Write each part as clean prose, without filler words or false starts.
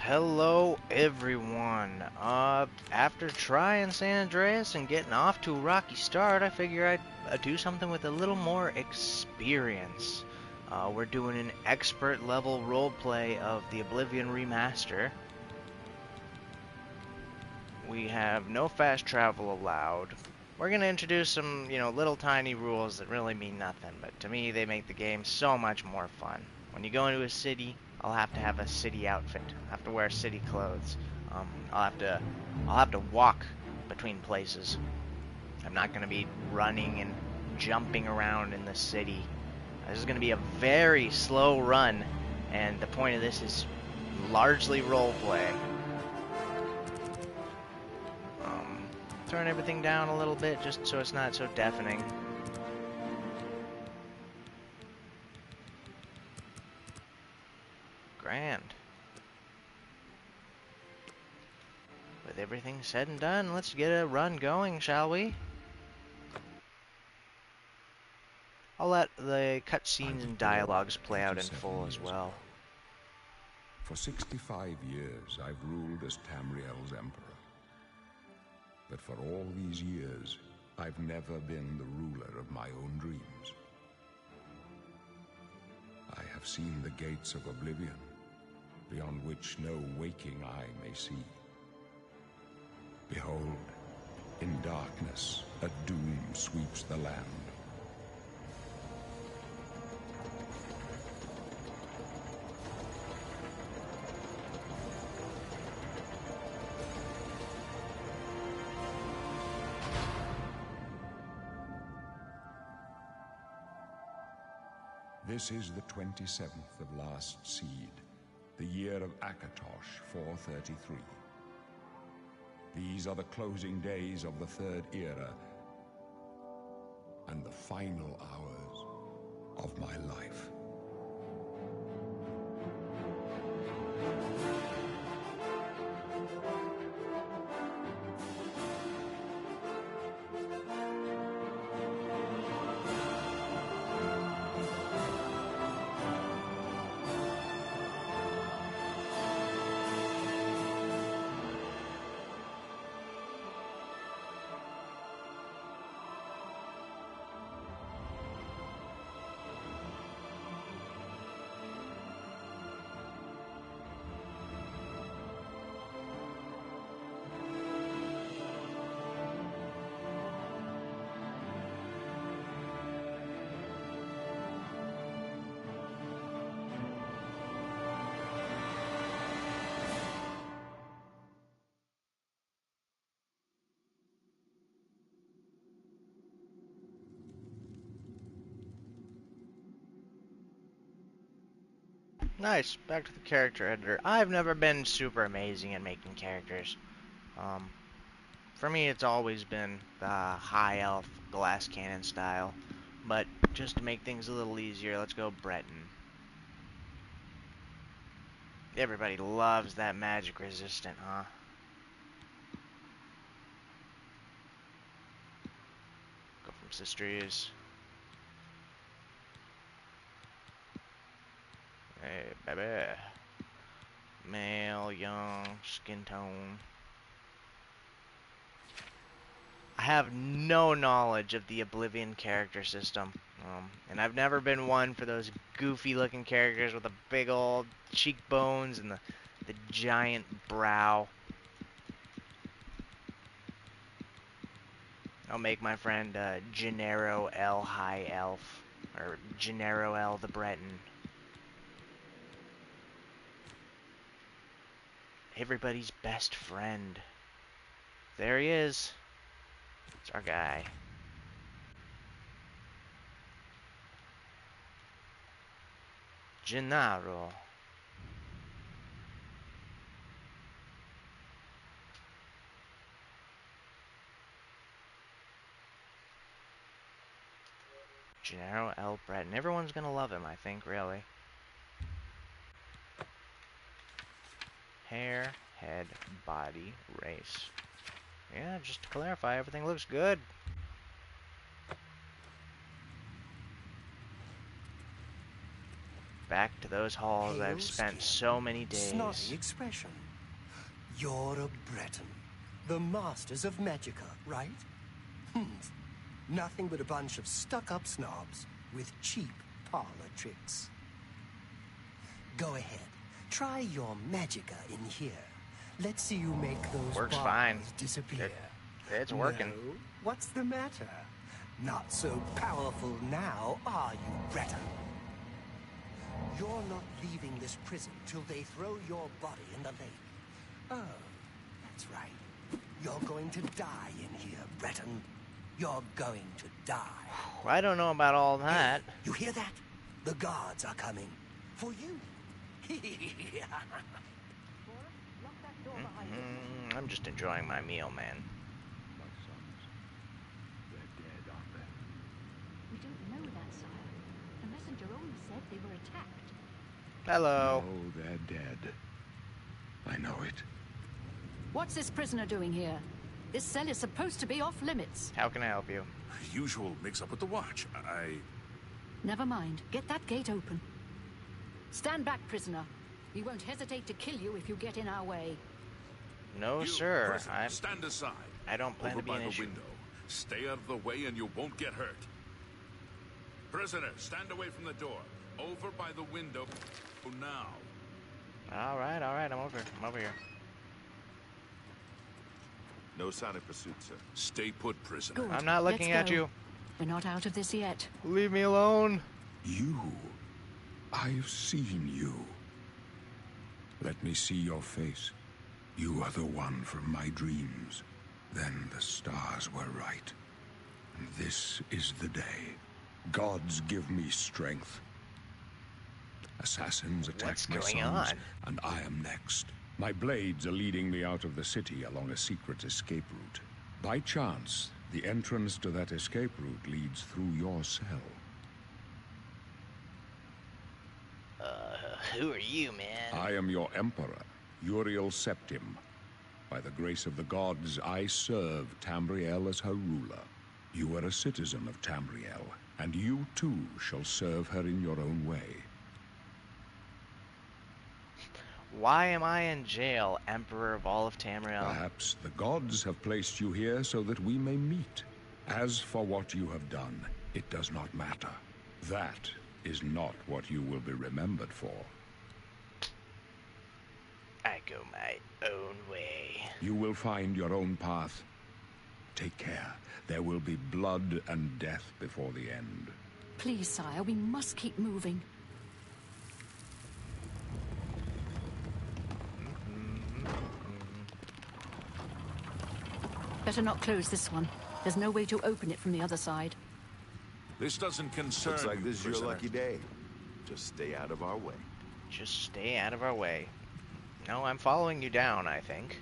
Hello everyone. After trying San Andreas and getting off to a rocky start, I figure I'd do something with a little more experience. We're doing an expert level roleplay of the Oblivion remaster. We have no fast travel allowed. We're gonna introduce some, little tiny rules that really mean nothing, but to me they make the game so much more fun. When you go into a city, I'll have a city outfit. I'll have to wear city clothes. I'll have to walk between places. I'm not gonna be running and jumping around in the city. This is gonna be a very slow run, and the point of this is largely roleplay. Turn everything down a little bit just so it's not so deafening. Grand. With everything said and done, let's get a run going, shall we? I'll let the cutscenes and dialogues play out in full as well. For 65 years, I've ruled as Tamriel's emperor. But for all these years, I've never been the ruler of my own dreams. I have seen the gates of Oblivion, beyond which no waking eye may see. Behold, in darkness, a doom sweeps the land. This is the 27th of last seed, the year of Akatosh 433. These are the closing days of the Third Era and the final hours of my life. Nice, back to the character editor. I've never been super amazing at making characters. For me, it's always been the high elf glass cannon style. But just to make things a little easier, let's go Breton. Everybody loves that magic resistant, huh? Go from Sisters. Hey, baby. Male, young, skin tone. I have no knowledge of the Oblivion character system. And I've never been one for those goofy looking characters with the big old cheekbones and the giant brow. I'll make my friend Gennaro L. High Elf, or Gennaro L. the Breton. Everybody's best friend. There he is. It's our guy. Gennaro. Gennaro L. Breton. Everyone's gonna love him, I think, really. Hair, head, body, race. Yeah, just to clarify, everything looks good. Back to those halls I've spent so many days. Snotty expression. You're a Breton. The masters of Magica, right? Nothing but a bunch of stuck-up snobs with cheap parlor tricks. Go ahead. Try your Magica in here. Let's see you make those Works bars fine. disappear. It's working. No? What's the matter? Not so powerful now, are you, Breton? You're not leaving this prison till they throw your body in the lake. Oh, that's right. You're going to die in here, Breton. You're going to die. I don't know about all that. Hey, you hear that? The guards are coming. For you. I'm just enjoying my meal, man. My sons, they're dead, aren't they? We don't know that, sire. The messenger only said they were attacked. Hello. No, they're dead. I know it. What's this prisoner doing here? This cell is supposed to be off limits. How can I help you? Usual mix-up with the watch. Never mind. Get that gate open. Stand back, prisoner. We won't hesitate to kill you if you get in our way. No, You, sir. prisoner, stand aside. I don't plan Over to be by an the issue. window. Stay out of the way and you won't get hurt. Prisoner, stand away from the door. Over by the window. Now. All right. I'm over here. No sign of pursuit, sir. Stay put, prisoner. Good. I'm not looking Let's at go. you. We're not out of this yet. Leave me alone. You. I've seen you. Let me see your face. You are the one from my dreams. Then the stars were right. And this is the day. Gods give me strength. Assassins attack What's my going sons, on? and I am next. My blades are leading me out of the city along a secret escape route. By chance, the entrance to that escape route leads through your cell. Who are you, man? I am your emperor, Uriel Septim. By the grace of the gods, I serve Tamriel as her ruler. You are a citizen of Tamriel, and you too shall serve her in your own way. Why am I in jail, Emperor of all of Tamriel? Perhaps the gods have placed you here so that we may meet. As for what you have done, it does not matter. That is not what you will be remembered for. I go my own way. You will find your own path. Take care. There will be blood and death before the end. Please, sire, we must keep moving. Better not close this one. There's no way to open it from the other side. This doesn't concern Looks like you, this is your prisoner. lucky day. Just stay out of our way. Just stay out of our way. No, I'm following you down, I think.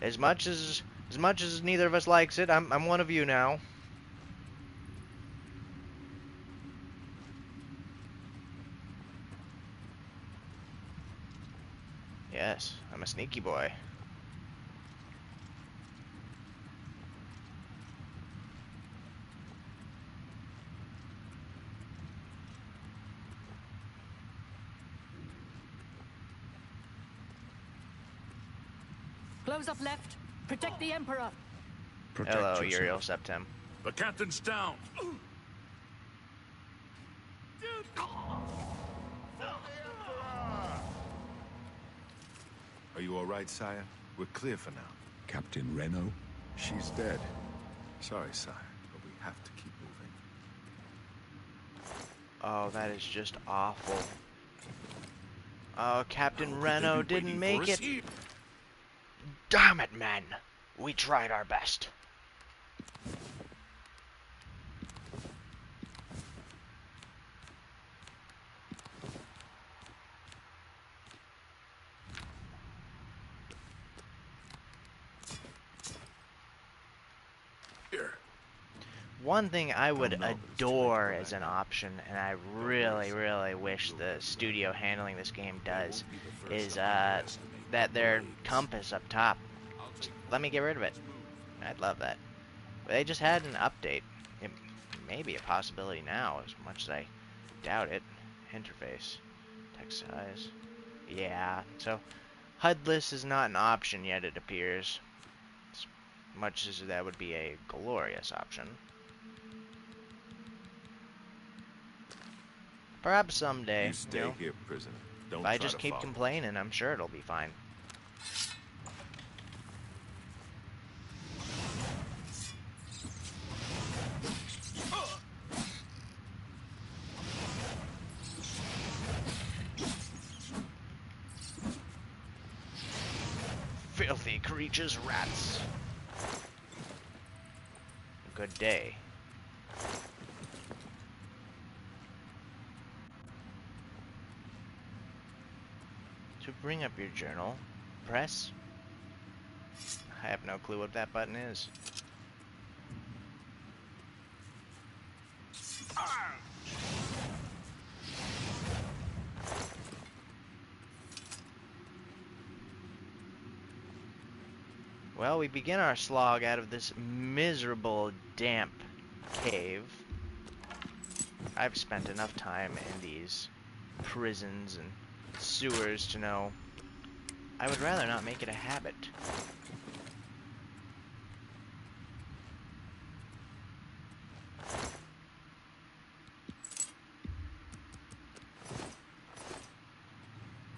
As much as neither of us likes it, I'm one of you now. Yes, I'm a sneaky boy. Close up left. Protect the Emperor. Protect Hello, yourself. Uriel Septim. The captain's down. Are you all right, sire? We're clear for now. Captain Reno? She's dead. Sorry, sire, but we have to keep moving. Oh, that is just awful. Oh, Captain Could Reno they be didn't waiting make for us it. here? Damn it, men. We tried our best. Here. One thing I would no, but it's too late to adore go as back an now. option, and I really, really wish the studio handling this game does, is that their compass up top. Just let me get rid of it. I'd love that. But they just had an update. It may be a possibility now, as much as I doubt it. Interface. Text size. Yeah, so HUDless is not an option yet, it appears. As much as that would be a glorious option. Perhaps someday, You stay here, prisoner. Don't if I try just to keep follow. complaining, I'm sure it'll be fine. Filthy creatures, rats. Good day. To bring up your journal, press. I have no clue what that button is. Well, we begin our slog out of this miserable, damp cave. I've spent enough time in these prisons and sewers to know I would rather not make it a habit.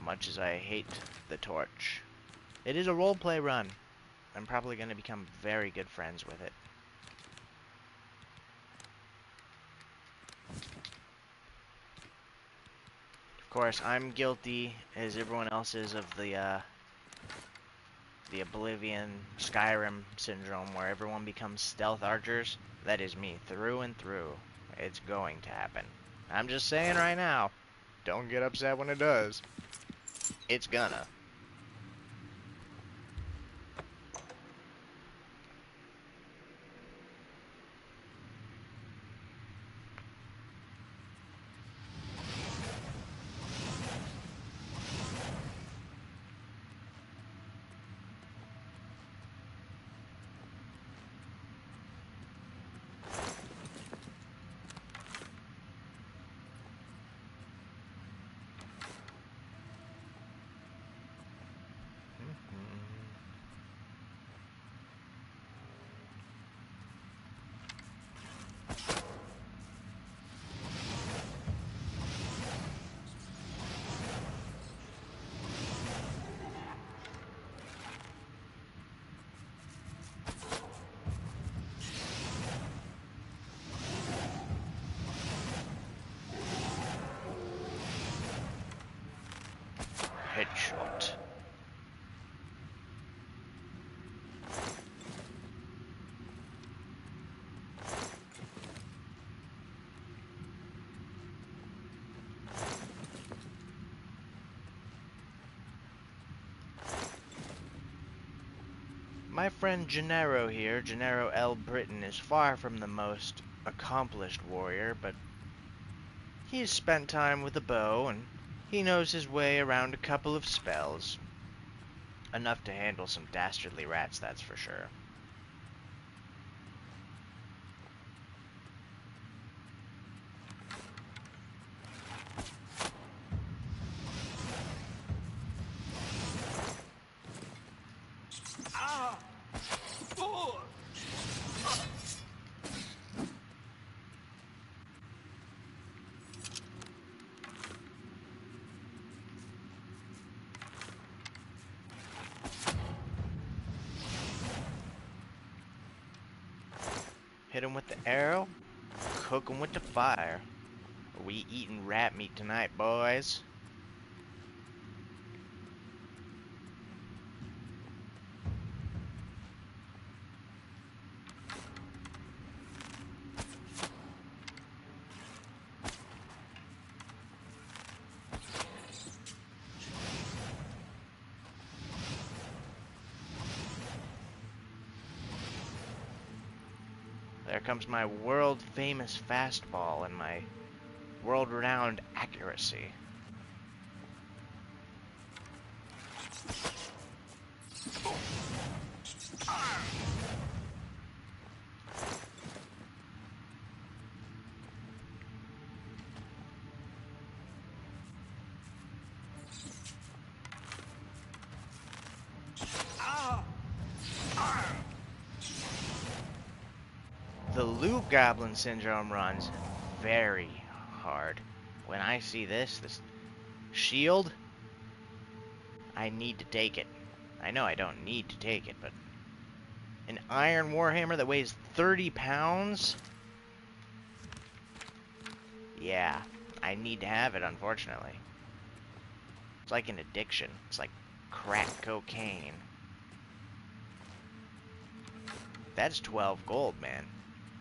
Much as I hate the torch. It is a roleplay run. I'm probably going to become very good friends with it. Of course, I'm guilty, as everyone else is, of the Oblivion Skyrim syndrome, where everyone becomes stealth archers. That is me, through and through. It's going to happen. I'm just saying right now, don't get upset when it does. It's gonna. Headshot. My friend Gennaro here, Gennaro L. Britton, is far from the most accomplished warrior, but he's spent time with a bow, and he knows his way around a couple of spells. Enough to handle some dastardly rats, that's for sure. Hit him with the arrow, cook him with the fire. We eating rat meat tonight, boys. There comes my world-famous fastball and my world-renowned accuracy. loot Goblin Syndrome runs very hard. When I see this shield, I need to take it. I know I don't need to take it, but an iron warhammer that weighs 30 pounds? Yeah, I need to have it, unfortunately. It's like an addiction. It's like crack cocaine. That's 12 gold, man.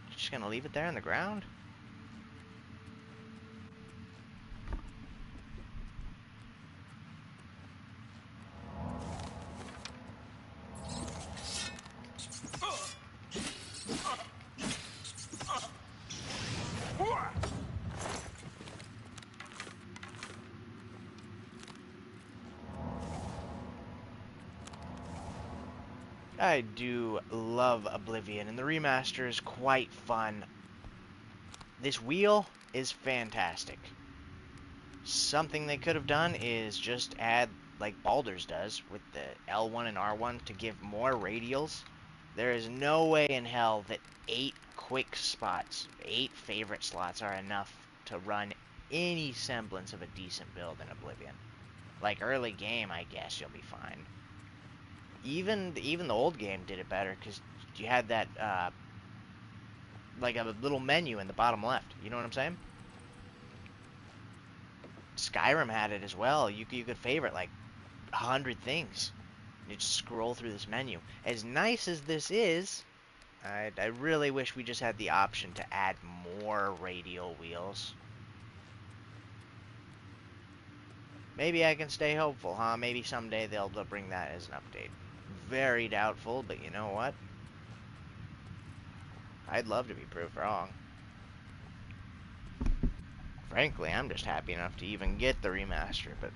You're just gonna leave it there on the ground? I do love Oblivion, and the remaster is quite fun. This wheel is fantastic. Something they could have done is just add, like Baldur's does, with the L1 and R1 to give more radials. There is no way in hell that 8 quick spots, 8 favorite slots are enough to run any semblance of a decent build in Oblivion. Like early game, I guess you'll be fine. Even the old game did it better, because you had that, like a little menu in the bottom left. You know what I'm saying? Skyrim had it as well. You could favorite like 100 things. You just scroll through this menu. As nice as this is, I really wish we just had the option to add more radial wheels. Maybe I can stay hopeful, huh? Maybe someday they'll bring that as an update. Very doubtful, but you know what? I'd love to be proved wrong. Frankly, I'm just happy enough to even get the remaster, but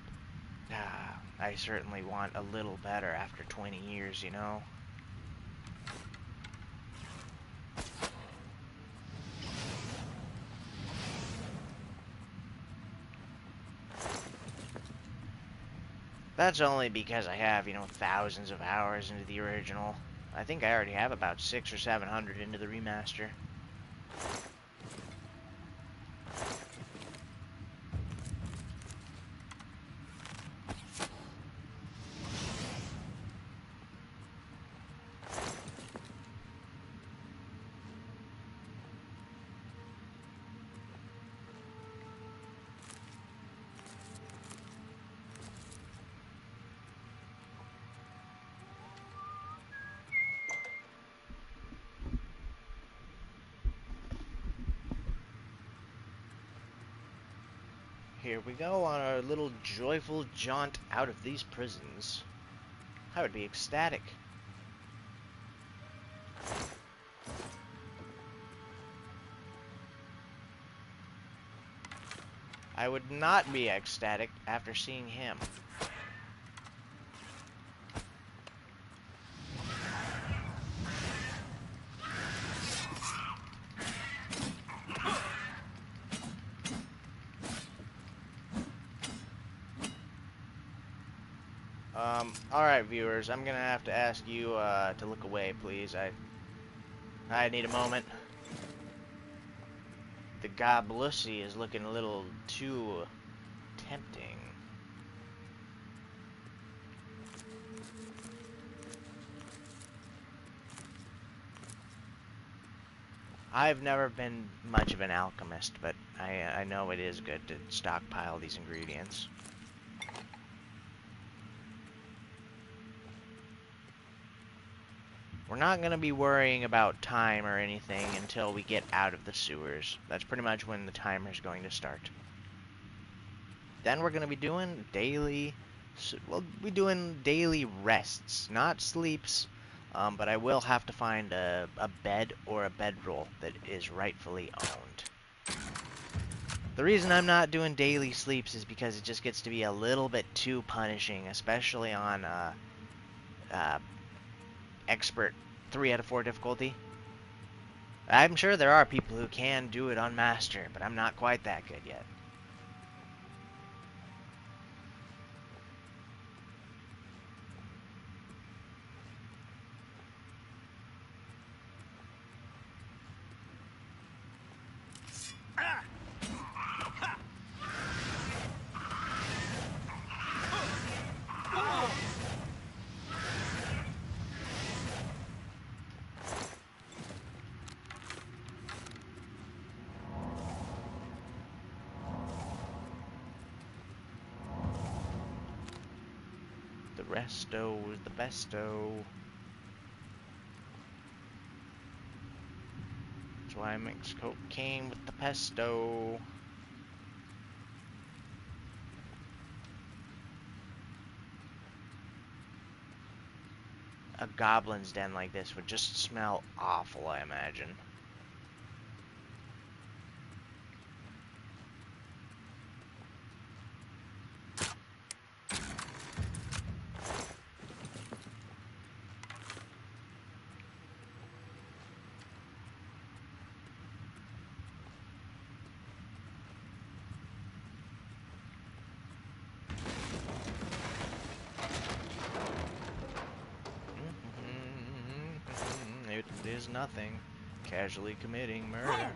I certainly want a little better after 20 years, you know? That's only because I have, you know, thousands of hours into the original. I think I already have about 600 or 700 into the remaster. Here we go on our little joyful jaunt out of these prisons. I would be ecstatic. I would not be ecstatic after seeing him. Alright viewers, I'm gonna have to ask you to look away, please. I need a moment. The Goblussy is looking a little too tempting. I've never been much of an alchemist, but I know it is good to stockpile these ingredients. We're not going to be worrying about time or anything until we get out of the sewers. That's pretty much when the timer's going to start. Then we're going to be doing daily... We'll be doing daily rests, not sleeps. But I will have to find a bed or a bedroll that is rightfully owned. The reason I'm not doing daily sleeps is because it just gets to be a little bit too punishing, especially on expert 3 out of 4 difficulty. I'm sure there are people who can do it on master, but I'm not quite that good yet. resto is the besto. That's why I mix cocaine with the pesto. A goblin's den like this would just smell awful, I imagine. It is nothing. Casually committing murder.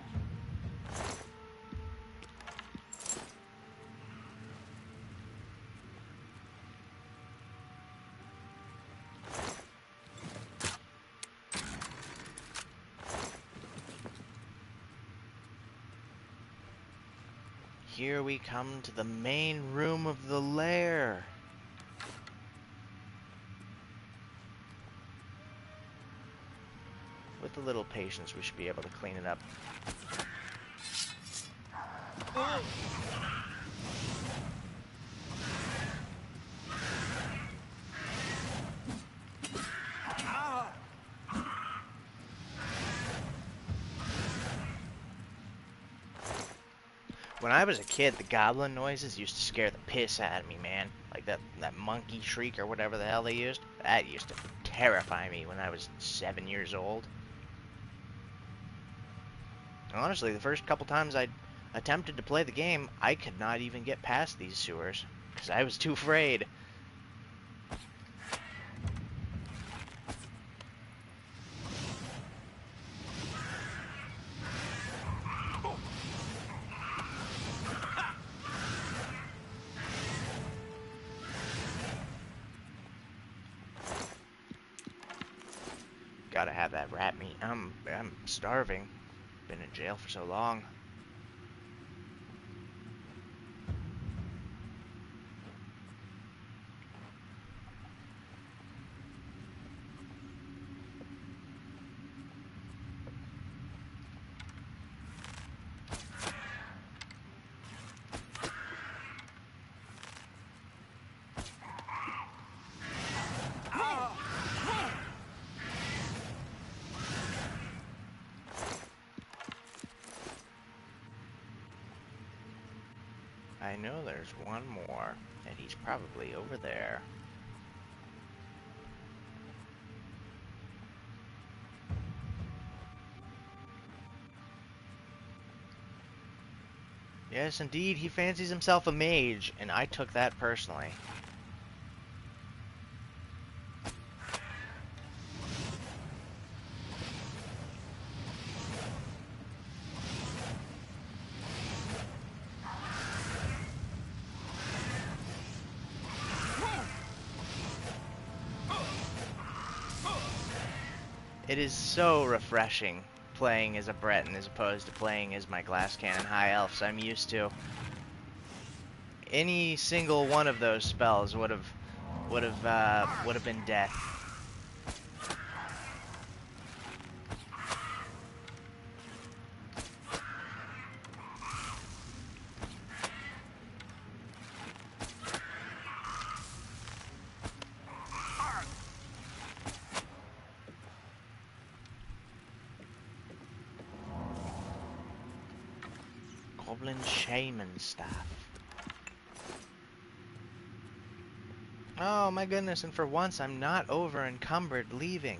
Here we come to the main room of the lair. With a little patience, we should be able to clean it up. When I was a kid, the goblin noises used to scare the piss out of me, man. Like that monkey shriek or whatever the hell they used. That used to terrify me when I was 7 years old. Honestly, the first couple times I attempted to play the game, I could not even get past these sewers, because I was too afraid. Gotta have that rat meat. I'm starving. Been in jail for so long. I know there's one more, and he's probably over there. Yes, indeed, he fancies himself a mage, and I took that personally. It is so refreshing playing as a Breton as opposed to playing as my glass cannon high elves I'm used to. Any single one of those spells would have been death. Goblin Shaman Staff. Oh my goodness, and for once I'm not over encumbered leaving.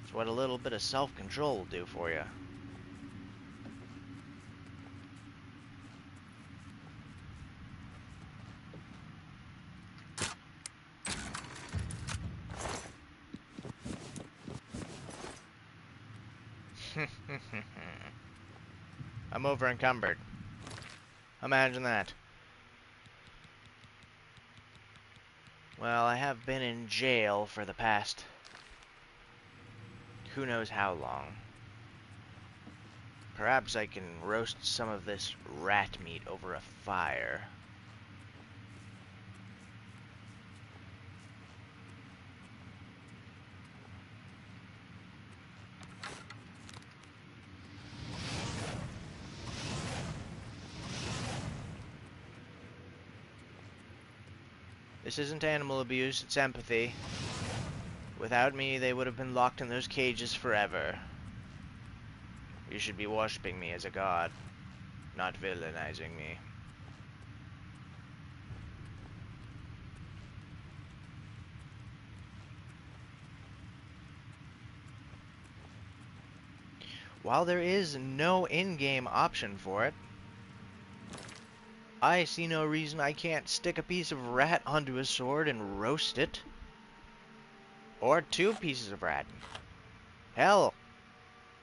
It's what a little bit of self-control will do for you. I'm over encumbered. Imagine that. Well, I have been in jail for the past who knows how long. Perhaps I can roast some of this rat meat over a fire. This isn't animal abuse, it's empathy. Without me, they would have been locked in those cages forever. You should be worshipping me as a god, not villainizing me. While there is no in-game option for it, I see no reason I can't stick a piece of rat onto a sword and roast it. Or 2 pieces of rat. Hell,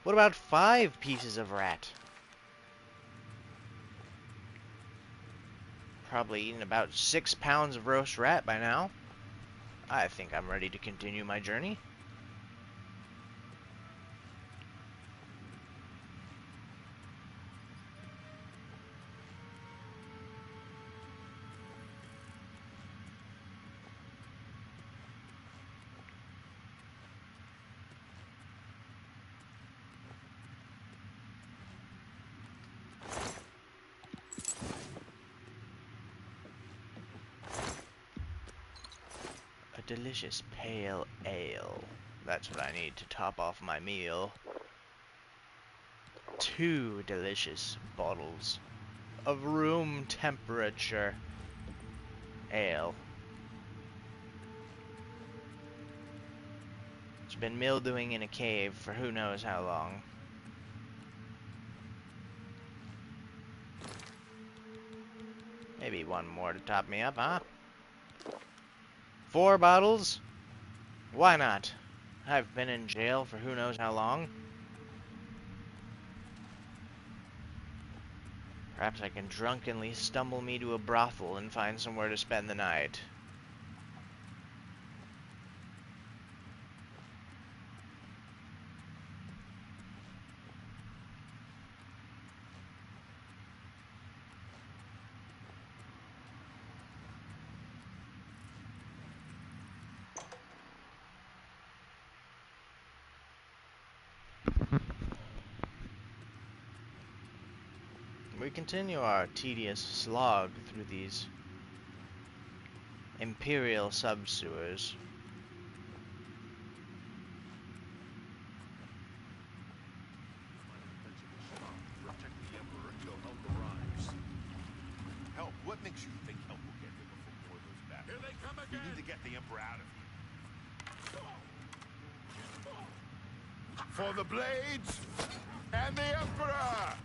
what about 5 pieces of rat? Probably eaten about 6 pounds of roast rat by now. I think I'm ready to continue my journey. A delicious pale ale. That's what I need to top off my meal. 2 delicious bottles of room temperature ale. It's been mildewing in a cave for who knows how long. Maybe 1 more to top me up, huh? 4 bottles? Why not? I've been in jail for who knows how long. Perhaps I can drunkenly stumble me to a brothel and find somewhere to spend the night. We continue our tedious slog through these Imperial subsewers. Protect the Emperor until help arrives. Help? What makes you think help will get here before war goes back? Here they come We again! need to get the Emperor out of here. For the blades and the Emperor!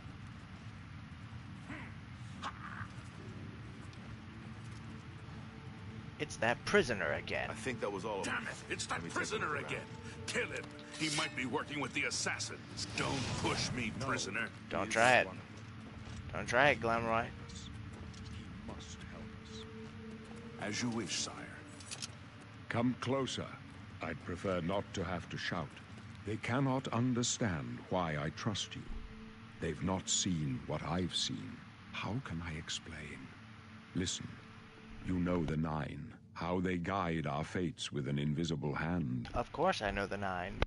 It's that prisoner again. I think that was all of Damn it! It's that Let me take a prisoner look around. again! Kill him! He might be working with the assassins. Don't push me, prisoner. Don't He try is it. one of them. Don't try it, Glamroy. He must help us. As you wish, sire. Come closer. I'd prefer not to have to shout. They cannot understand why I trust you. They've not seen what I've seen. How can I explain? Listen. You know the 9, how they guide our fates with an invisible hand. Of course I know the 9.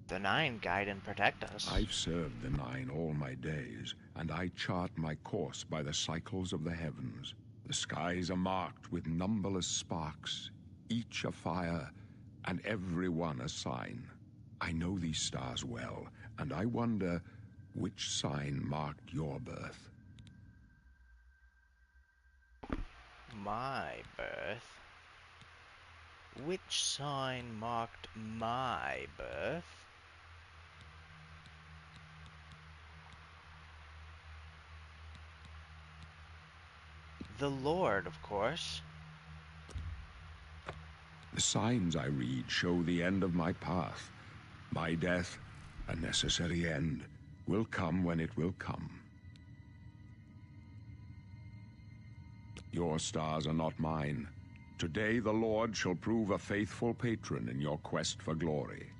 The 9 guide and protect us. I've served the 9 all my days, and I chart my course by the cycles of the heavens. The skies are marked with numberless sparks, each a fire, and every one a sign. I know these stars well, and I wonder which sign marked your birth. My birth? Which sign marked my birth? The Lord, of course. The signs I read show the end of my path. My death, a necessary end, will come when it will come. Your stars are not mine. Today the Lord shall prove a faithful patron in your quest for glory.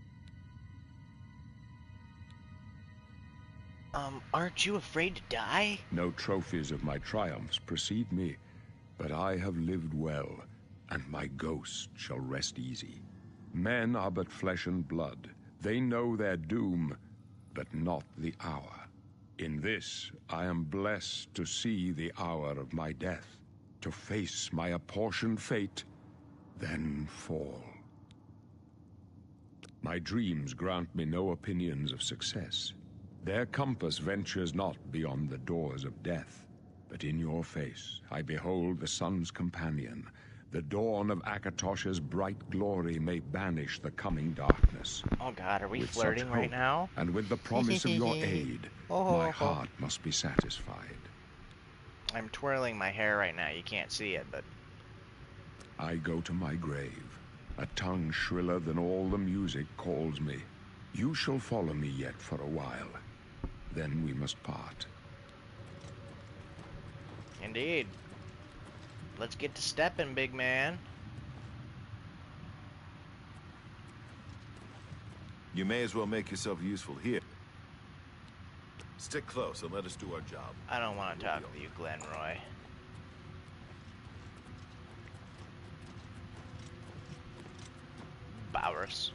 Aren't you afraid to die? No trophies of my triumphs precede me, but I have lived well, and my ghost shall rest easy. Men are but flesh and blood. They know their doom, but not the hour. In this, I am blessed to see the hour of my death, to face my apportioned fate, then fall. My dreams grant me no opinions of success. Their compass ventures not beyond the doors of death. But in your face, I behold the sun's companion. The dawn of Akatosh's bright glory may banish the coming darkness. Oh God, are we With flirting such right hope, now? and with the promise of your aid, my heart must be satisfied. I'm twirling my hair right now. You can't see it, but I go to my grave. A tongue shriller than all the music calls me. You shall follow me yet for a while. Then we must part. indeed. Let's get to stepping, big man. You may as well make yourself useful here. Stick close and let us do our job. I don't want to talk with you, Glenroy. Bowers.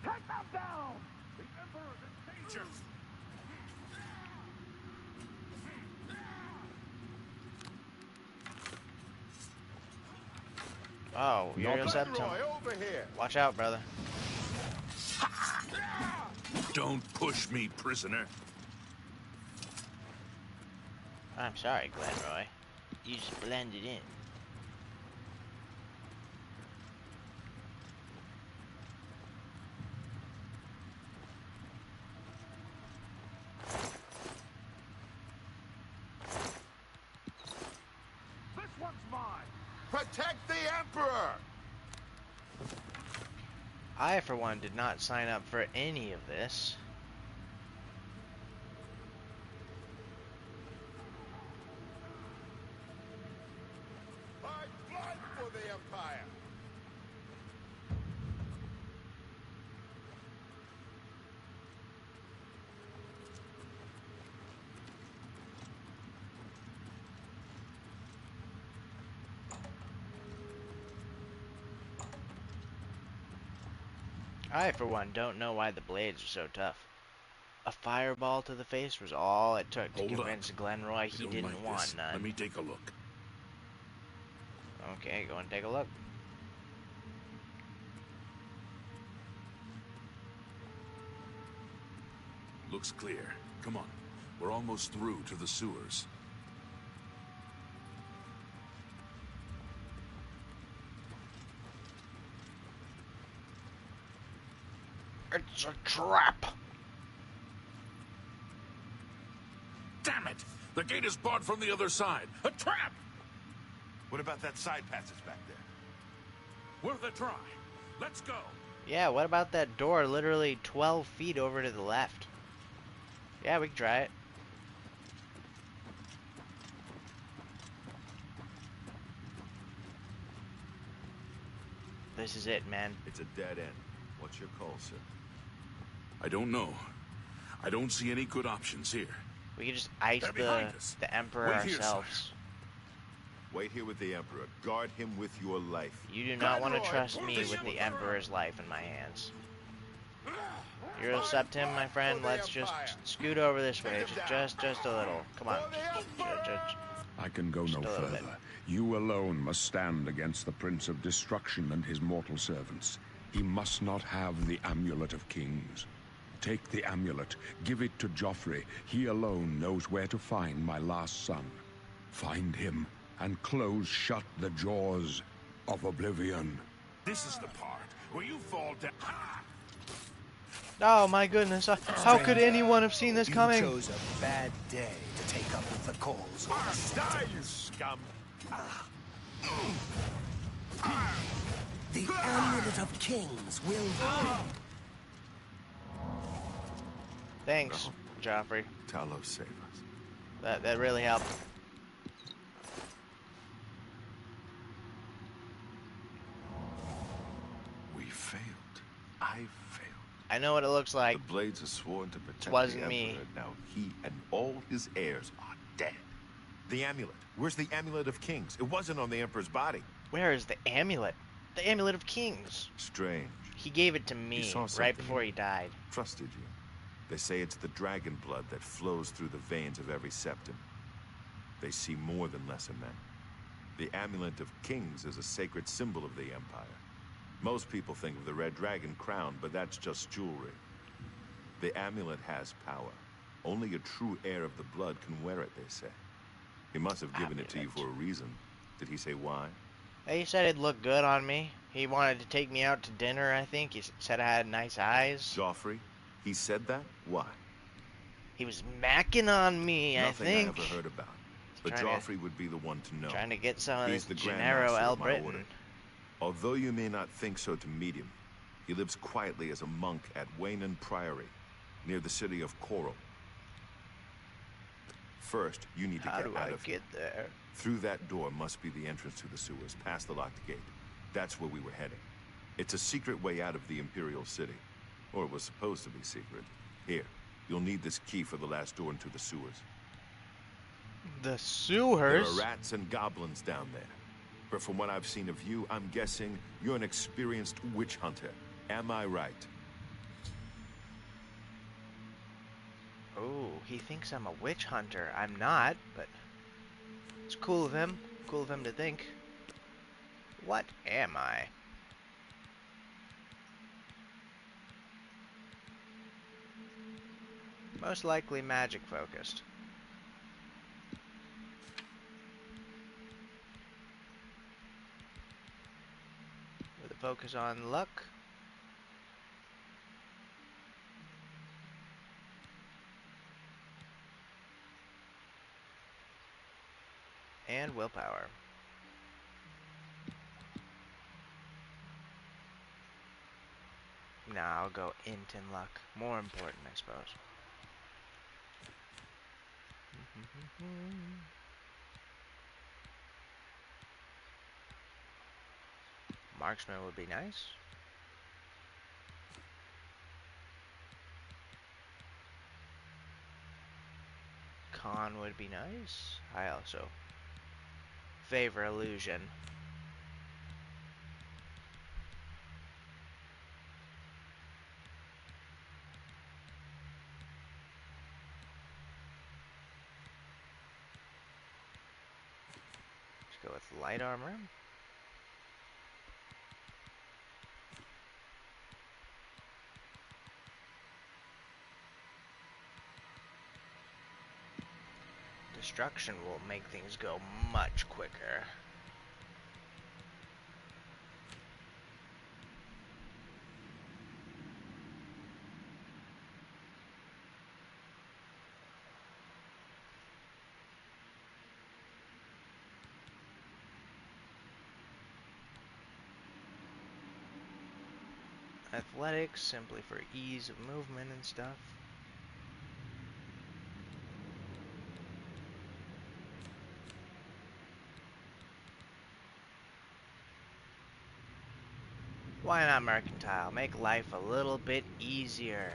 Take them down! The Emperor is in danger! Oh, you're a septum. Glenroy, over here! Watch out, brother. Don't push me, prisoner. I'm sorry, Glenroy. You just blended in. This one's mine! Protect the Emperor! I, for one, did not sign up for any of this. My blood for the Empire! I, for one, don't know why the blades are so tough. A fireball to the face was all it took to Hold convince Glenroy he Don't didn't like want this. none. Let me take a look. Okay, go and take a look. Looks clear. Come on. We're almost through to the sewers. It's a trap! Damn it! The gate is barred from the other side. A trap! What about that side passage back there? Worth a try. Let's go. Yeah, what about that door literally 12 feet over to the left? Yeah, we can try it. This is it, man. It's a dead end. What's your call, sir? I don't know. I don't see any good options here. We can just ice They're behind us. the Emperor Wait here, ourselves. Wait here with the Emperor. Guard him with your life. You do not want to Glenroy, trust put me the with the Emperor! Emperor's life in my hands. You're a septim, my friend. Let's just scoot over this way. Just a little. Come on. I can go no a little bit. further. You alone must stand against the Prince of Destruction and his mortal servants. He must not have the Amulet of Kings. Take the amulet, give it to Joffrey. He alone knows where to find my last son. Find him, and close shut the jaws of Oblivion. This is the part where you fall down. Ha! Oh my goodness. How could anyone have seen this You coming? chose a bad day to take up with the cause. Die, you scum! The Amulet of Kings will... Thanks, Joffrey. Talos, save us. That really helped. We failed. I failed. I know what it looks like. The Blades are sworn to protect Wasn't the me. Emperor. Now he and all his heirs are dead. The amulet. Where's the Amulet of Kings? It wasn't on the Emperor's body. Where is the amulet? The amulet of kings. Strange. He gave it to He me saw right something before in he it. died. Trusted you. They say it's the dragon blood that flows through the veins of every septum. They see more than lesser men. The amulet of kings is a sacred symbol of the Empire. Most people think of the red dragon crown, but that's just jewelry. The amulet has power. Only a true heir of the blood can wear it, they say. He must have given it to you for a reason. Did he say why? He said it'd look good on me. He wanted to take me out to dinner, I think. He said I had nice eyes. Joffrey? He said that? Why? He was macking on me, I Nothing think. I ever heard about. But trying to- Joffrey would be the one to know. Trying to get some of He's this the Grand Gennaro Master El of my Britain. order. Although you may not think so to meet him, he lives quietly as a monk at Waynon Priory, near the city of Coral. First, you need to How get do out I of here. get there? Through that door must be the entrance to the sewers, past the locked gate. That's where we were heading. It's a secret way out of the Imperial City. Or it was supposed to be secret. Here, you'll need this key for the last door into the sewers. The There sewers? are rats and goblins down there. But from what I've seen of you, I'm guessing you're an experienced witch hunter. Am I right? Oh, he thinks I'm a witch hunter. I'm not, but it's cool of him. Cool of him to think. What am I? Most likely magic focused. With a focus on luck. And willpower. Nah, I'll go int and luck. More important, I suppose. Marksman would be nice. Con would be nice. I also favor illusion. Let's go with light armor. Destruction will make things go much quicker. Athletics, simply for ease of movement and stuff. Why not mercantile? Make life a little bit easier.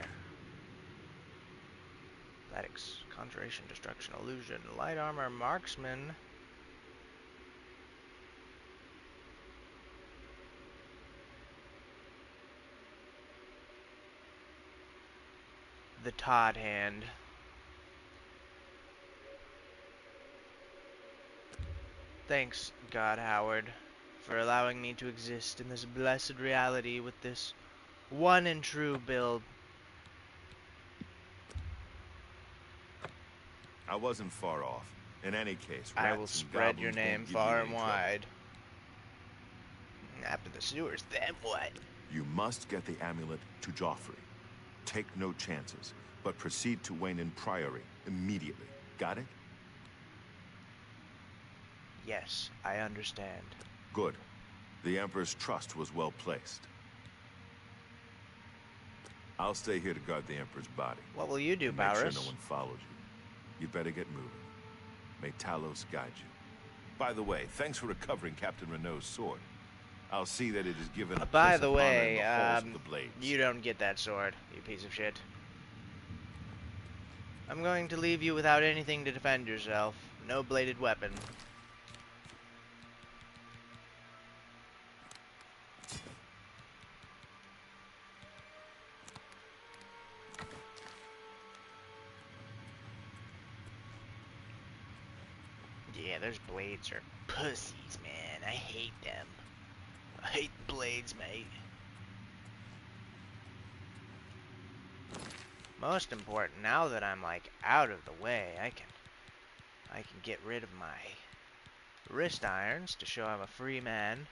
Athletics, conjuration, destruction, illusion, light armor, marksman. The Todd hand. Thanks, God Howard, for allowing me to exist in this blessed reality with this one and true build. I wasn't far off. In any case, I will rats and spread your goblins name won't give you far any and trouble. wide. After the sewers, then what? You must get the amulet to Joffrey. Take no chances, but proceed to Waynon Priory immediately. Got it? Yes, I understand. Good. The Emperor's trust was well placed. I'll stay here to guard the Emperor's body. What will you do, and make sure Barris? no one follows you. You'd better get moving. May Talos guide you. By the way, thanks for recovering Captain Renault's sword. I'll see that it is given a By place the of honor in way, the halls of the blades. you don't get that sword, you piece of shit. I'm going to leave you without anything to defend yourself. No bladed weapon. Yeah, those blades are pussies, man. I hate them. I hate blades, mate. Most important, now that I'm like out of the way, I can get rid of my wrist irons to show I'm a free man.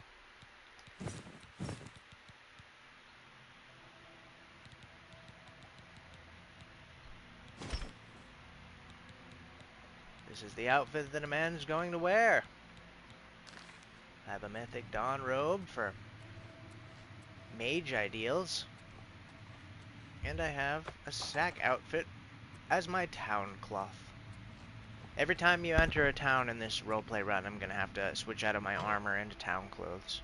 This is the outfit that a man is going to wear. I have a mythic dawn robe for mage ideals. And I have a sack outfit as my town cloth. Every time you enter a town in this roleplay run, I'm gonna have to switch out of my armor into town clothes.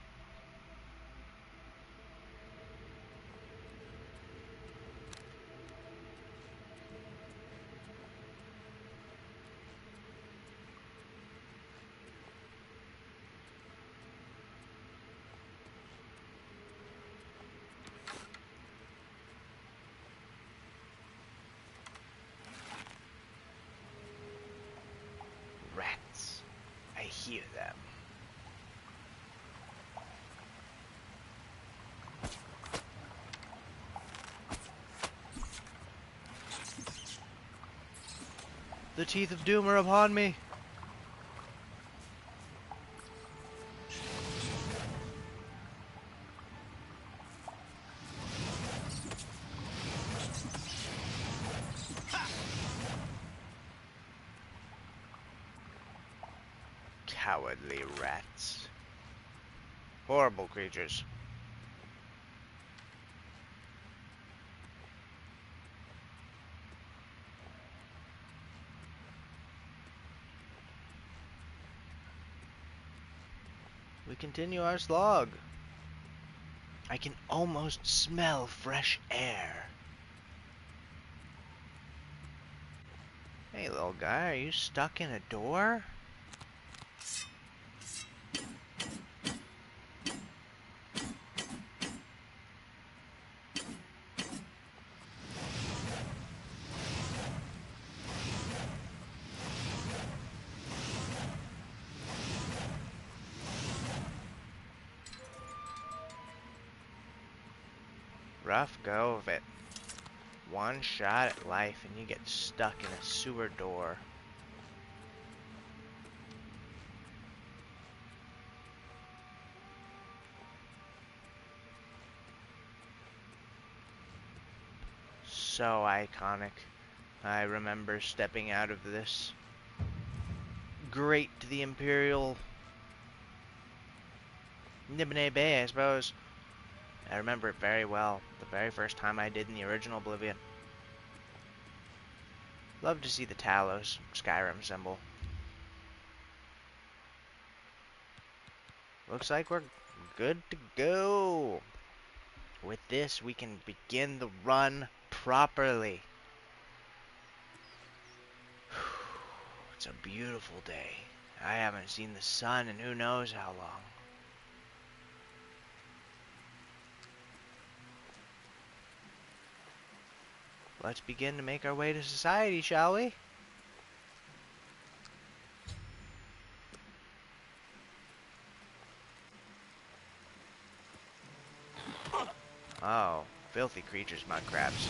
Rats. I hear them. The teeth of doom are upon me. Cowardly rats. Horrible creatures. We continue our slog. I can almost smell fresh air. Hey, little guy, are you stuck in a door? Rough go of it. One shot at life and you get stuck in a sewer door. So iconic. I remember stepping out of this grate to the Imperial Nibene Bay, I suppose. I remember it very well. The very first time I did in the original Oblivion. Love to see the Talos Skyrim symbol. Looks like we're good to go. With this, we can begin the run properly. It's a beautiful day. I haven't seen the sun in who knows how long. Let's begin to make our way to society, shall we? Oh, filthy creatures, mud crabs.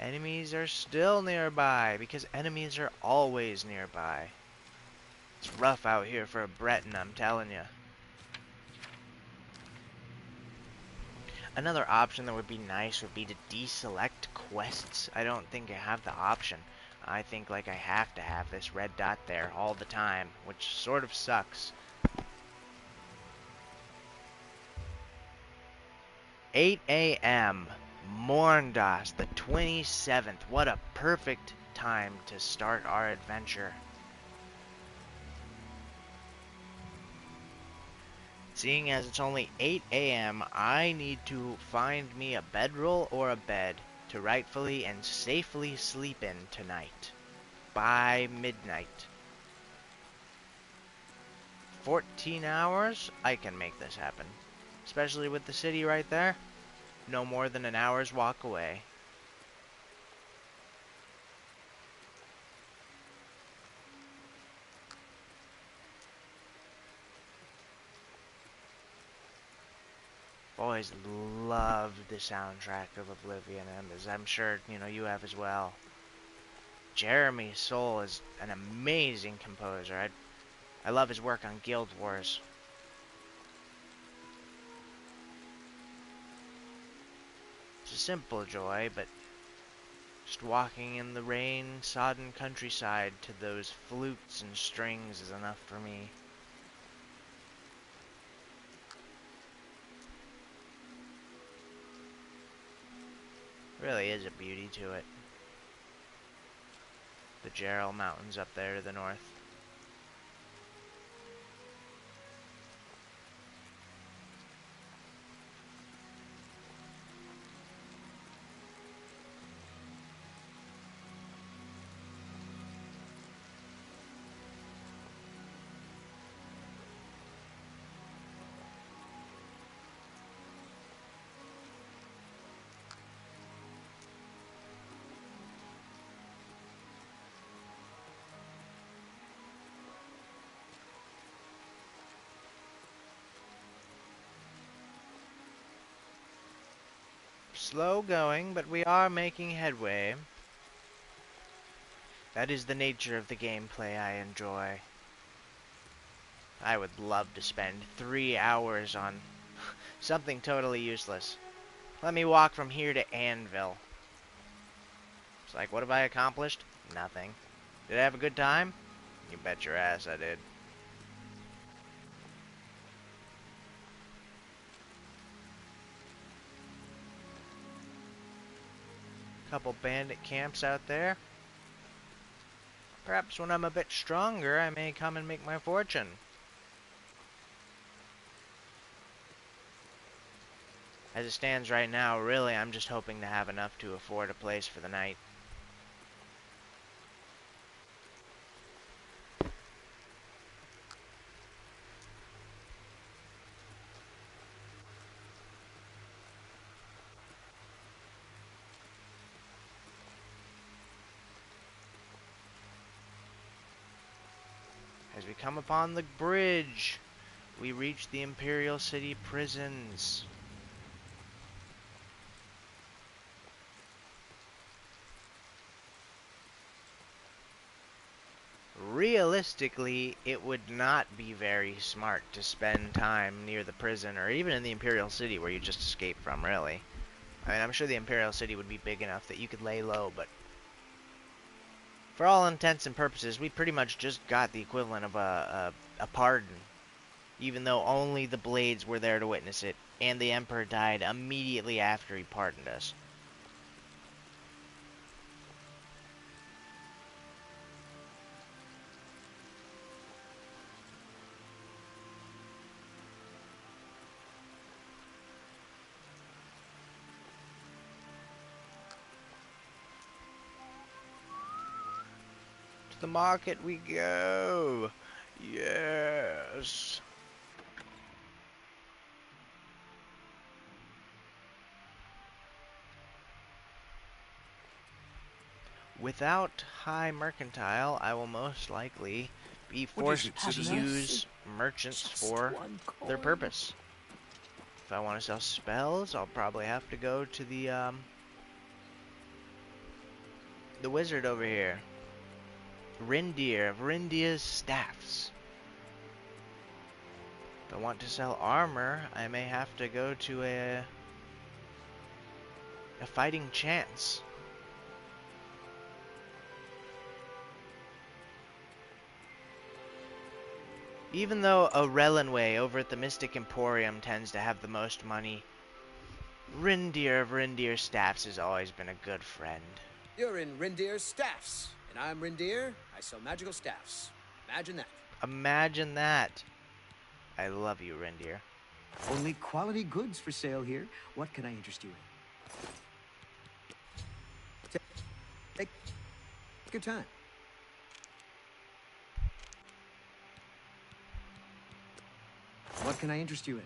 Enemies are still nearby, because enemies are always nearby. It's rough out here for a Breton, I'm telling you. Another option that would be nice would be to deselect quests. I don't think I have the option. I think like I have to have this red dot there all the time, which sort of sucks. 8 a.m. Morndas, the 27th. What a perfect time to start our adventure. Seeing as it's only 8 a.m., I need to find me a bedroll or a bed. to rightfully and safely sleep in tonight. By midnight. 14 hours? I can make this happen. Especially with the city right there. No more than an hour's walk away. I've always loved the soundtrack of Oblivion, and as I'm sure, you know, you have as well. Jeremy Soule is an amazing composer. I love his work on Guild Wars. It's a simple joy, but just walking in the rain-sodden countryside to those flutes and strings is enough for me. Really is a beauty to it. The Jarrell Mountains up there to the north. Slow going, but we are making headway. That is the nature of the gameplay I enjoy. I would love to spend 3 hours on something totally useless. Let me walk from here to Anvil. It's like, what have I accomplished? Nothing. Did I have a good time? You bet your ass I did. Couple bandit camps out there. Perhaps when I'm a bit stronger, I may come and make my fortune. As it stands right now, really, I'm just hoping to have enough to afford a place for the night. As we come upon the bridge, we reach the Imperial City prisons. Realistically, it would not be very smart to spend time near the prison, or even in the Imperial City where you just escaped from, really. I mean, I'm sure the Imperial City would be big enough that you could lay low, but for all intents and purposes, we pretty much just got the equivalent of a pardon. Even though only the Blades were there to witness it, and the Emperor died immediately after he pardoned us. To the market we go! Yes! Without high mercantile, I will most likely be forced to use merchants for their purpose. If I want to sell spells, I'll probably have to go to the wizard over here. Rindir of Rindir's Staffs. If I want to sell armor, I may have to go to a fighting chance. Even though Orelenway over at the Mystic Emporium tends to have the most money, Rindir of Rindir's Staffs has always been a good friend. You're in Rindir's Staffs, and I'm Rindir. I sell magical staffs. Imagine that. Imagine that. I love you, Rindir. Only quality goods for sale here. What can I interest you in? Good time. What can I interest you in?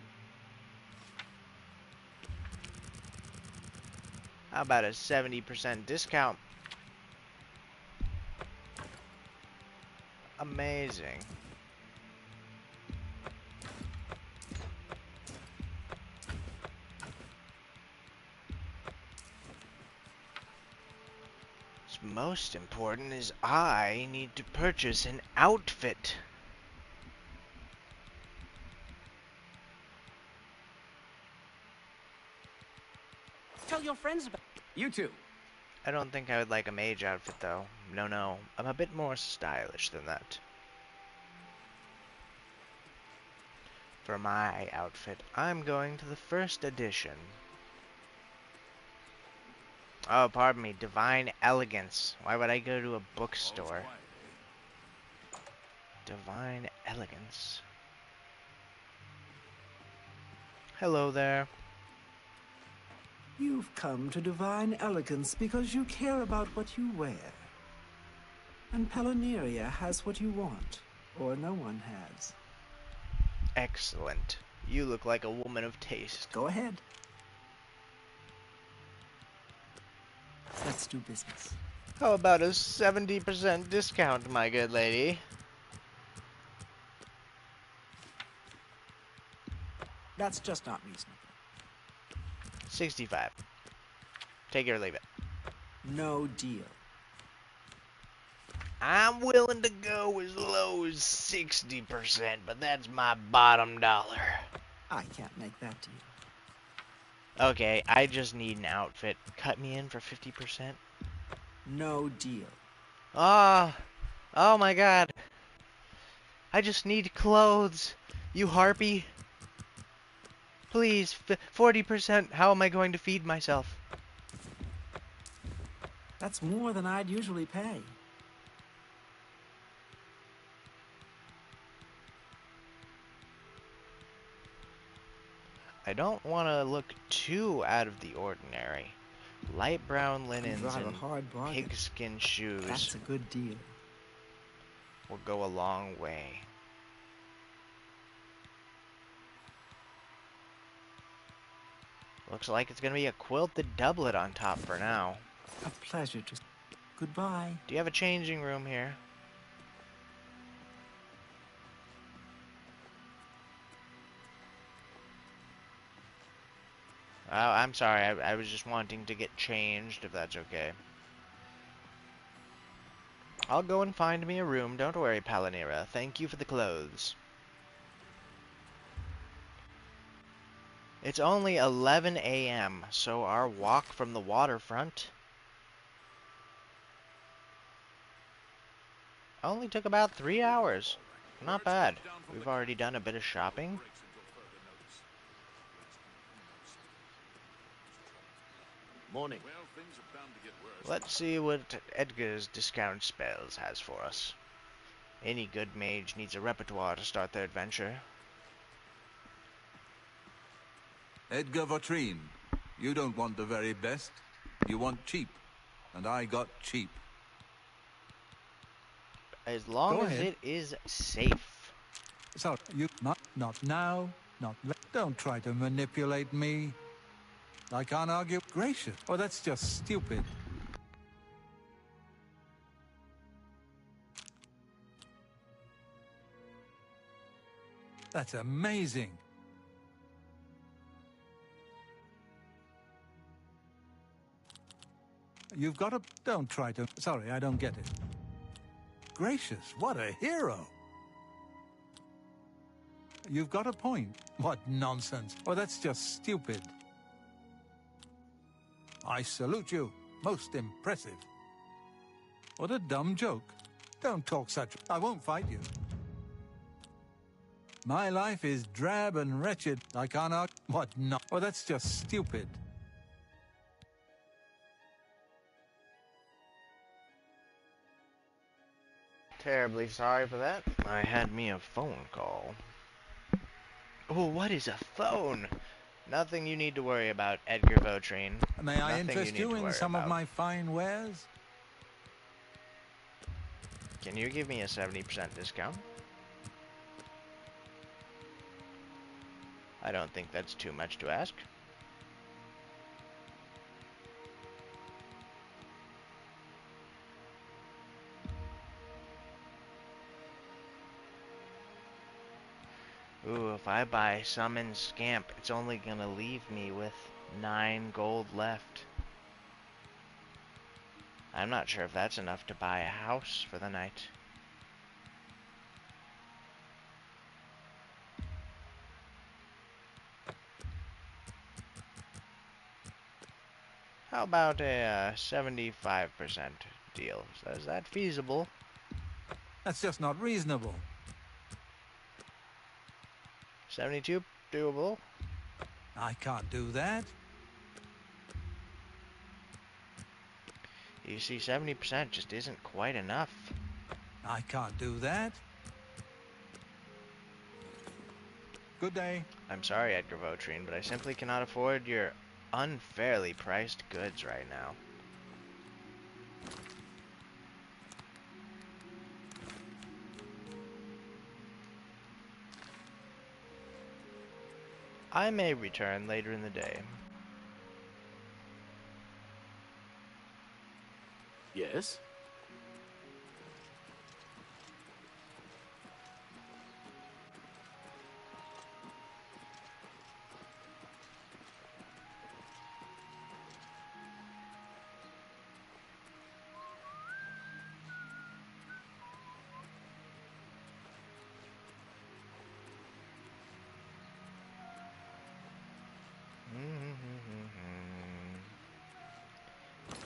How about a 70% discount? Amazing. What's most important is I need to purchase an outfit. Tell your friends about you too. I don't think I would like a mage outfit though. No, I'm a bit more stylish than that. For my outfit, I'm going to the first edition. Oh, pardon me, Divine Elegance. Why would I go to a bookstore? Divine Elegance. Hello there. You've come to Divine Elegance because you care about what you wear. And Palaneria has what you want, or no one has. Excellent. You look like a woman of taste. Go ahead. Let's do business. How about a 70% discount, my good lady? That's just not reasonable. 65. Take it or leave it. No deal. I'm willing to go as low as 60%, but that's my bottom dollar. I can't make that deal. Okay, I just need an outfit. Cut me in for 50%. No deal. Ah, oh my god. I just need clothes. You harpy. Please, 40%. How am I going to feed myself? That's more than I'd usually pay. I don't want to look too out of the ordinary. Light brown linens drive a and hard bargain. pigskin shoes That's a good deal. will go a long way. Looks like it's going to be a quilted doublet on top for now. A pleasure to... Goodbye. Do you have a changing room here? Oh, I'm sorry. I was just wanting to get changed, if that's okay. I'll go and find me a room. Don't worry, Palanira. Thank you for the clothes. It's only 11 a.m., so our walk from the waterfront only took about 3 hours. Not bad. We've already done a bit of shopping. Morning. Let's see what Edgar's discount spells has for us. Any good mage needs a repertoire to start their adventure. Edgar Vautrin, you don't want the very best. You want cheap. And I got cheap. As long Go as ahead. it is safe. So, you... Not now. Not... Don't try to manipulate me. I can't argue. Gracious. Oh, that's just stupid. That's amazing. You've got to... Don't try to... Sorry, I don't get it. Gracious, what a hero. You've got a point. What nonsense. Oh, that's just stupid. I salute you. Most impressive. What a dumb joke. Don't talk such... I won't fight you. My life is drab and wretched. I can't argue... What no... Oh, that's just stupid. Terribly sorry for that. I had me a phone call. Oh, what is a phone? Nothing you need to worry about, Edgar Vautrin. May I Nothing interest need you to in worry some about. of my fine wares? Can you give me a 70% discount? I don't think that's too much to ask. Ooh, if I buy Summon Scamp, it's only gonna leave me with 9 gold left. I'm not sure if that's enough to buy a house for the night. How about a 75% deal? Is that feasible? That's just not reasonable. 72 doable? I can't do that. You see, 70% just isn't quite enough. I can't do that. Good day. I'm sorry, Edgar Votrine, but I simply cannot afford your unfairly priced goods right now. I may return later in the day. Yes?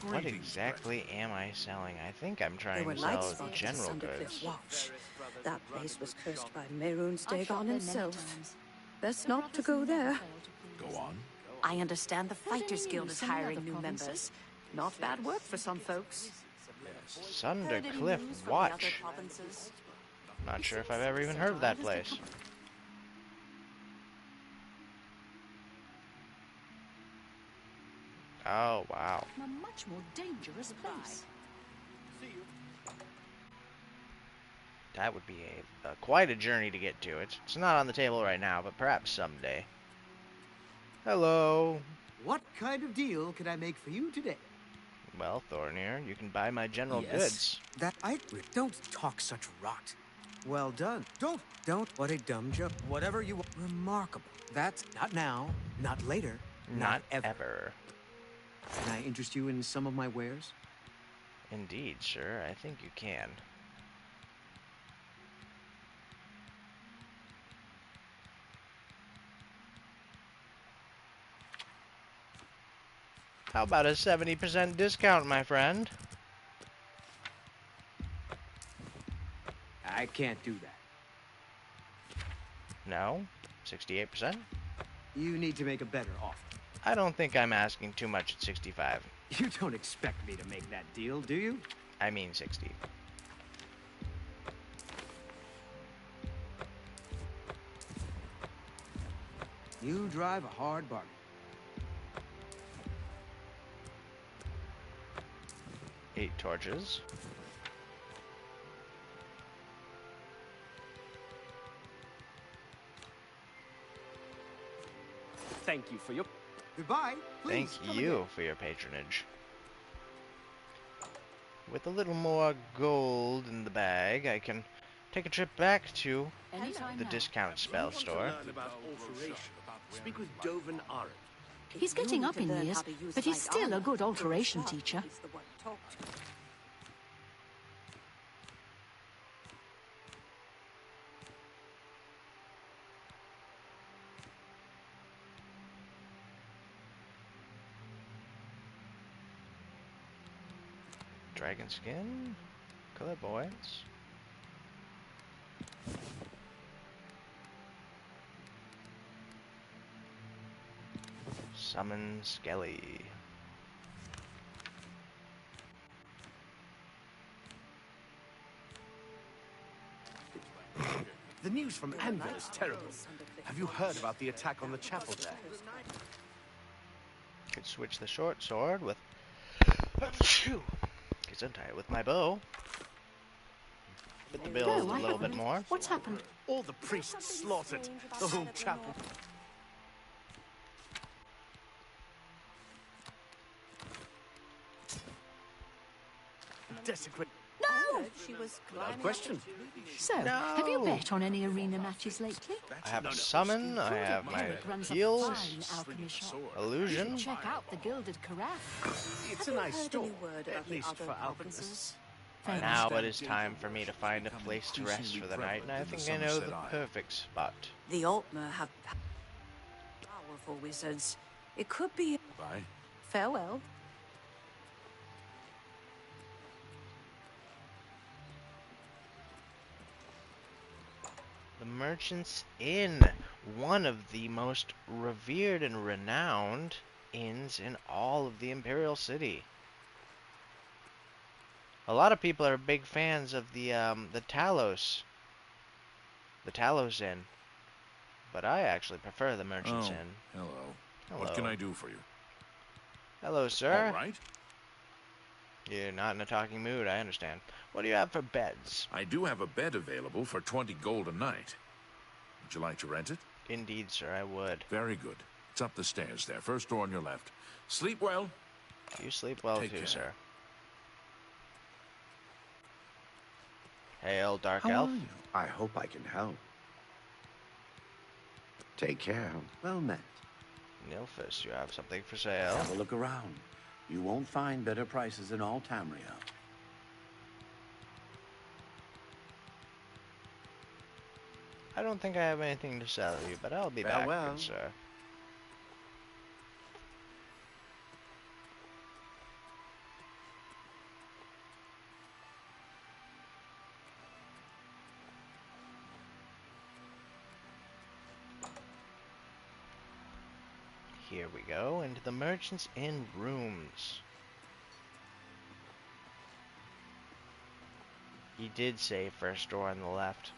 What exactly am I selling? I think I'm There trying were to light sell spotted general at goods. Cliff Watch. That place was cursed by Mehrunes Dagon himself. Best The not to brothers go never there. failed to prove Go on. I understand the Heard any Fighters Guild news is from the hiring other new provinces? members. Not bad work for some folks. Sunder Heard any Cliff news from the other Watch. provinces? Not sure if I've ever even heard of that place. Oh, wow. A much more dangerous place. That would be quite a journey to get to. It's not on the table right now, but perhaps someday. Hello. What kind of deal can I make for you today? Well, Thornir, you can buy my general Yes, goods. that I don't talk such rot. Well done. Don't. What a dumb joke. Whatever you want. Remarkable. That's not now, not later, not ever. Can I interest you in some of my wares? Indeed, sir. I think you can. How about a 70% discount, my friend? I can't do that. No? 68%? You need to make a better offer. I don't think I'm asking too much at 65. You don't expect me to make that deal, do you? I mean 60. You drive a hard bargain. Eight torches. Thank you for your... Goodbye. Thank Please, come you again. for your patronage. With a little more gold in the bag, I can take a trip back to Anytime the now. discount spell store. Learn about alteration. Speak with Dovin Arin. He's getting up in years, but he's still a good alteration teacher. He's the one to talk to. Dragon skin, clairvoyance. Summon Skelly. The news from Anvil is terrible. Have you heard about the attack on the chapel there? Could switch the short sword with Gesundheit with my bow. Fit the bill No, a I little bit haven't. more. What's happened? All the priests slaughtered. The whole chapel. Desecrate. No! She was Without question. So, have you bet on any arena matches lately? I have a summon, I have my Eric runs a heals, fine alchemy shop. illusion. Check out the Gilded Carafe. It's Have a you nice heard store, any word about at the least other for provinces? alchemists. Famous. Now it is time for me to find a place to rest for the night, and I think I know the perfect spot. The Altmer have powerful wizards. It could be. Bye. Farewell. The Merchant's Inn, one of the most revered and renowned inns in all of the Imperial City. A lot of people are big fans of the Talos Inn, but I actually prefer the Merchant's Inn. Hello. Hello. What can I do for you? Hello, sir. All right. You're not in a talking mood, I understand. What do you have for beds? I do have a bed available for 20 gold a night. Would you like to rent it? Indeed, sir, I would. Very good. It's up the stairs there. First door on your left. Sleep well. You sleep well Take too, care. sir. Hail, Dark How Elf. are you? I hope I can help. Take care. Well met. Nilphus, you have something for sale? Have a look around. You won't find better prices in all Tamriel. I don't think I have anything to sell you, but I'll be back, good sir. Here we go, into the Merchant's Inn rooms. He did say first door on the left.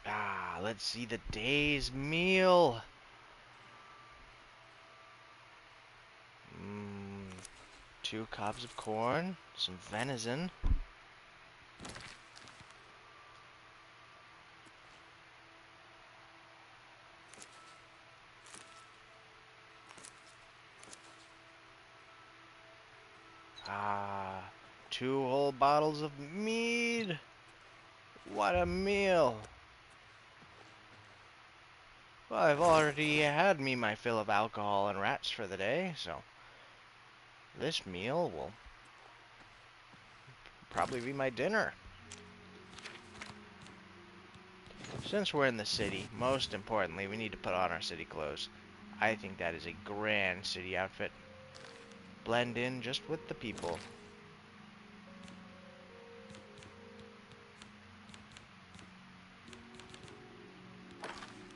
Ah, let's see the day's meal. 2 cobs of corn, some venison. Ah, 2 whole bottles of mead. What a meal. Well, I've already had me my fill of alcohol and rats for the day, so this meal will probably be my dinner. Since we're in the city, most importantly, we need to put on our city clothes. I think that is a grand city outfit. Blend in just with the people.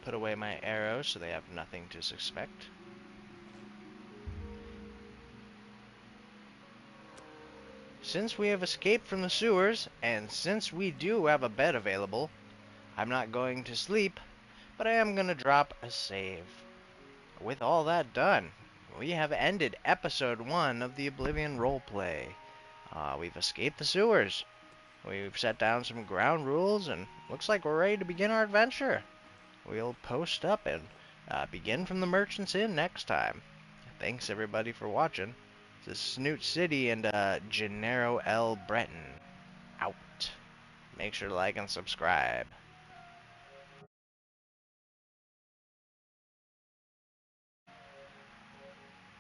Put away my arrows so they have nothing to suspect. Since we have escaped from the sewers, and since we do have a bed available, I'm not going to sleep, but I am going to drop a save. With all that done, we have ended episode 1 of the Oblivion roleplay. We've escaped the sewers. We've set down some ground rules, and looks like we're ready to begin our adventure. We'll post up and begin from the Merchant's Inn next time. Thanks everybody for watching. This is Snoot City and Gennaro L. Breton. Out. Make sure to like and subscribe.